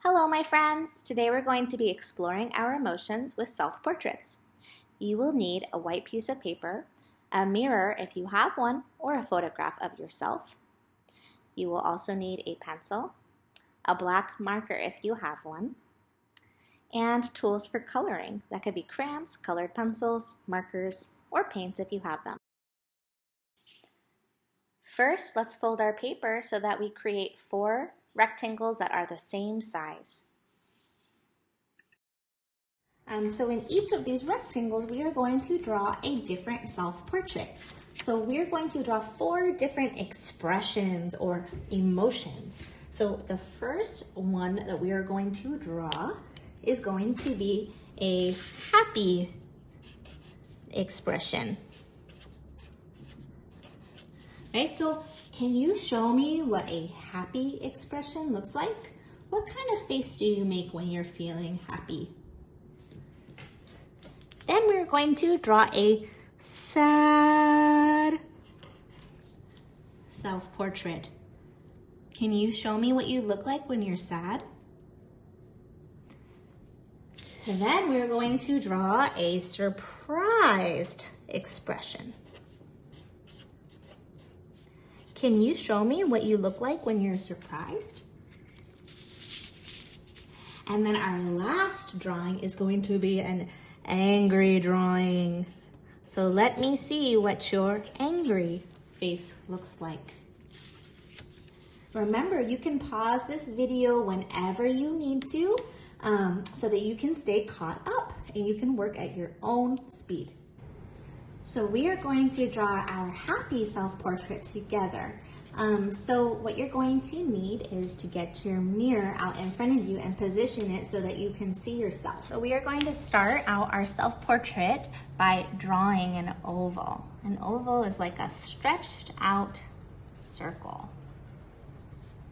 Hello, my friends! Today we're going to be exploring our emotions with self-portraits. You will need a white piece of paper, a mirror if you have one, or a photograph of yourself. You will also need a pencil, a black marker if you have one, and tools for coloring. That could be crayons, colored pencils, markers, or paints if you have them. First, let's fold our paper so that we create 4 rectangles that are the same size. So in each of these rectangles, we are going to draw a different self-portrait. So we're going to draw 4 different expressions or emotions. So the first one that we are going to draw is going to be a happy expression. Right, so can you show me what a happy expression looks like? What kind of face do you make when you're feeling happy? Then we're going to draw a sad self-portrait. Can you show me what you look like when you're sad? And then we're going to draw a surprised expression. Can you show me what you look like when you're surprised? And then our last drawing is going to be an angry drawing. So let me see what your angry face looks like. Remember, you can pause this video whenever you need to so that you can stay caught up and you can work at your own speed. So we are going to draw our happy self-portrait together. So what you're going to need is to get your mirror out in front of you and position it so that you can see yourself. So we are going to start out our self-portrait by drawing an oval. An oval is like a stretched out circle.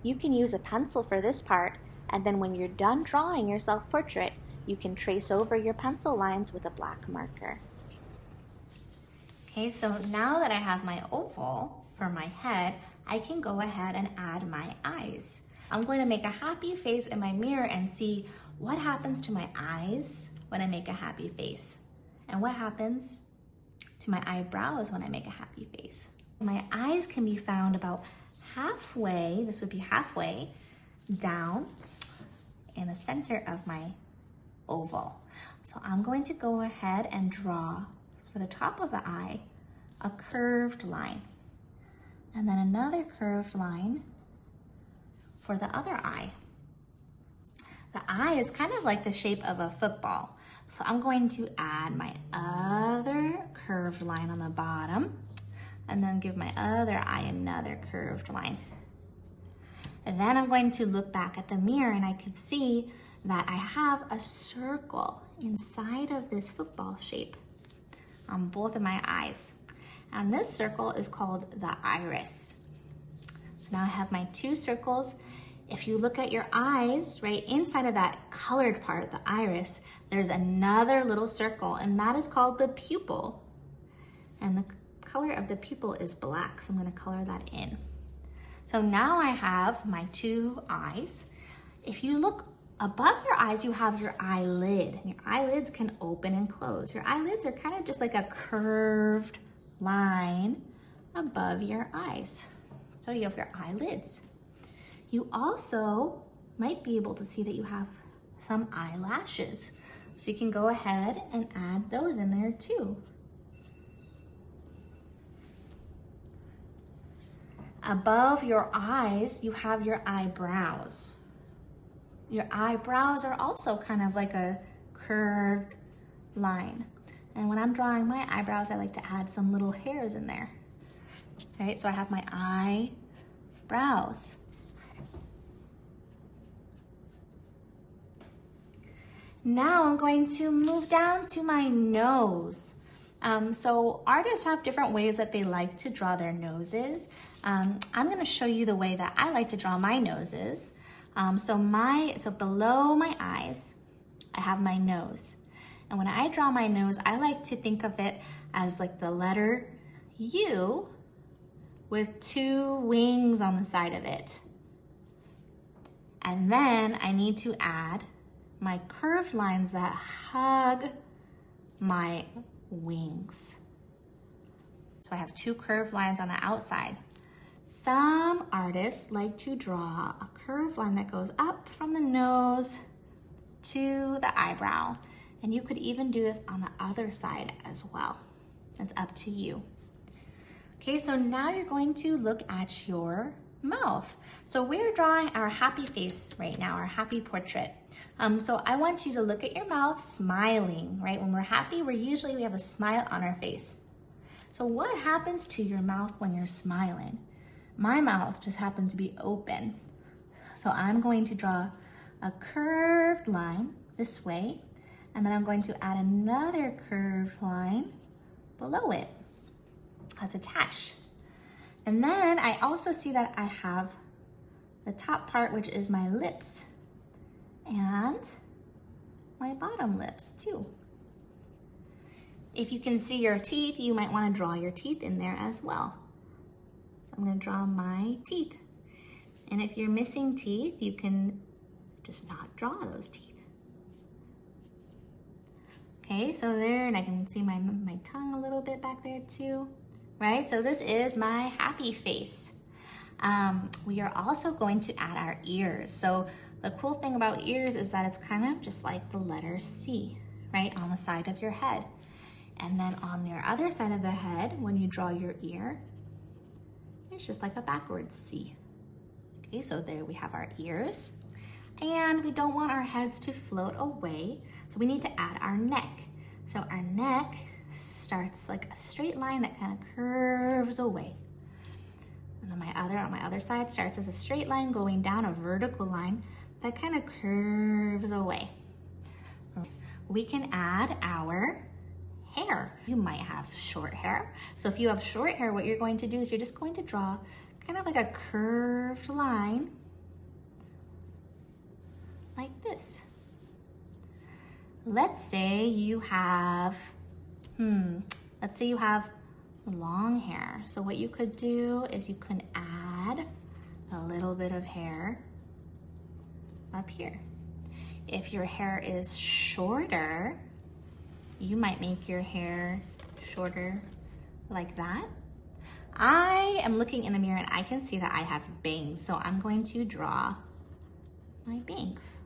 You can use a pencil for this part, and then when you're done drawing your self-portrait, you can trace over your pencil lines with a black marker. Okay, so now that I have my oval for my head, I can go ahead and add my eyes. I'm going to make a happy face in my mirror and see what happens to my eyes when I make a happy face, and what happens to my eyebrows when I make a happy face. My eyes can be found about halfway, this would be halfway down in the center of my oval. So I'm going to go ahead and draw for the top of the eye a curved line, and then another curved line for the other eye. The eye is kind of like the shape of a football. So I'm going to add my other curved line on the bottom, and then give my other eye another curved line. And then I'm going to look back at the mirror and I can see that I have a circle inside of this football shape on both of my eyes. And this circle is called the iris. So now I have my 2 circles. If you look at your eyes, right inside of that colored part, the iris, there's another little circle, and that is called the pupil. And the color of the pupil is black, so I'm gonna color that in. So now I have my 2 eyes. If you look above your eyes, you have your eyelid. And your eyelids can open and close. Your eyelids are kind of just like a curved line above your eyes. So you have your eyelids. You also might be able to see that you have some eyelashes. So you can go ahead and add those in there too. Above your eyes, you have your eyebrows. Your eyebrows are also kind of like a curved line. And when I'm drawing my eyebrows, I like to add some little hairs in there. Right, so I have my eyebrows. Now I'm going to move down to my nose. So artists have different ways that they like to draw their noses. I'm gonna show you the way that I like to draw my noses. So below my eyes, I have my nose. And when I draw my nose, I like to think of it as like the letter U with 2 wings on the side of it. And then I need to add my curved lines that hug my wings. So I have two curved lines on the outside. Some artists like to draw a curved line that goes up from the nose to the eyebrow. And you could even do this on the other side as well. It's up to you. Okay, so now you're going to look at your mouth. So we're drawing our happy face right now, our happy portrait. So I want you to look at your mouth smiling, right? When we're happy, we have a smile on our face. So what happens to your mouth when you're smiling? My mouth just happened to be open. So I'm going to draw a curved line this way, and then I'm going to add another curved line below it that's attached. And then I also see that I have the top part, which is my lips, and my bottom lips too. If you can see your teeth, you might want to draw your teeth in there as well. So I'm going to draw my teeth. And if you're missing teeth, you can just not draw those teeth. Okay, so there, and I can see my tongue a little bit back there too, right? So this is my happy face. We are also going to add our ears. So the cool thing about ears is that it's kind of just like the letter C, right, on the side of your head. And then on your other side of the head, when you draw your ear, it's just like a backwards C. Okay, so there we have our ears. And we don't want our heads to float away, so we need to add our neck. So our neck starts like a straight line that kind of curves away. And then on my other side starts as a straight line going down, a vertical line that kind of curves away. We can add our hair. You might have short hair. So if you have short hair, what you're going to do is you're just going to draw kind of like a curved line like this. Let's say you have, let's say you have long hair. So what you could do is you can add a little bit of hair up here. If your hair is shorter, you might make your hair shorter like that. I am looking in the mirror and I can see that I have bangs, so I'm going to draw my bangs.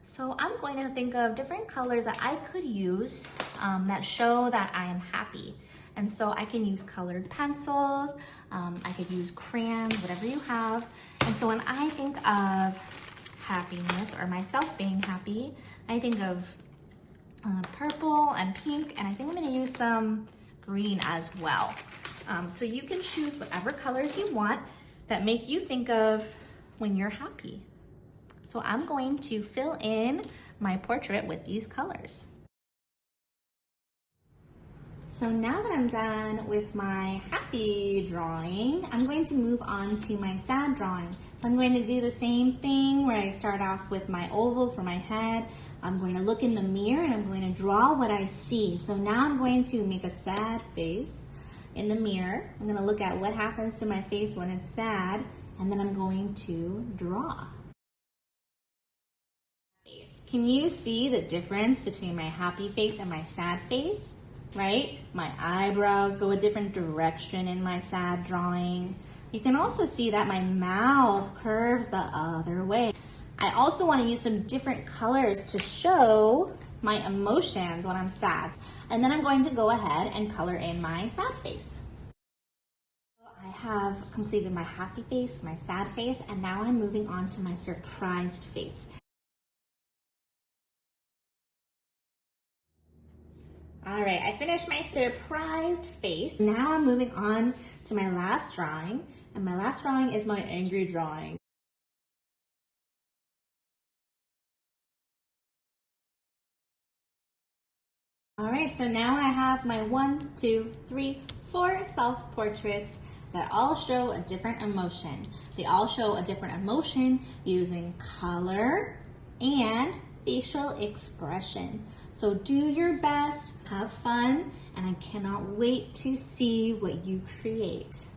So I'm going to think of different colors that I could use that show that I am happy. And so I can use colored pencils, I could use crayons, whatever you have. And so when I think of happiness or myself being happy, I think of purple and pink, and I think I'm gonna use some green as well. So you can choose whatever colors you want that make you think of when you're happy. So I'm going to fill in my portrait with these colors. So now that I'm done with my happy drawing, I'm going to move on to my sad drawing. So I'm going to do the same thing where I start off with my oval for my head. I'm going to look in the mirror and I'm going to draw what I see. So now I'm going to make a sad face in the mirror. I'm going to look at what happens to my face when it's sad, and then I'm going to draw. Can you see the difference between my happy face and my sad face? Right? My eyebrows go a different direction in my sad drawing. You can also see that my mouth curves the other way. I also want to use some different colors to show my emotions when I'm sad. And then I'm going to go ahead and color in my sad face. I have completed my happy face, my sad face, and now I'm moving on to my surprised face. All right, I finished my surprised face. Now I'm moving on to my last drawing, and my last drawing is my angry drawing. All right, so now I have my 1, 2, 3, 4 self-portraits that all show a different emotion. They all show a different emotion using color and facial expression. So do your best, have fun, and I cannot wait to see what you create.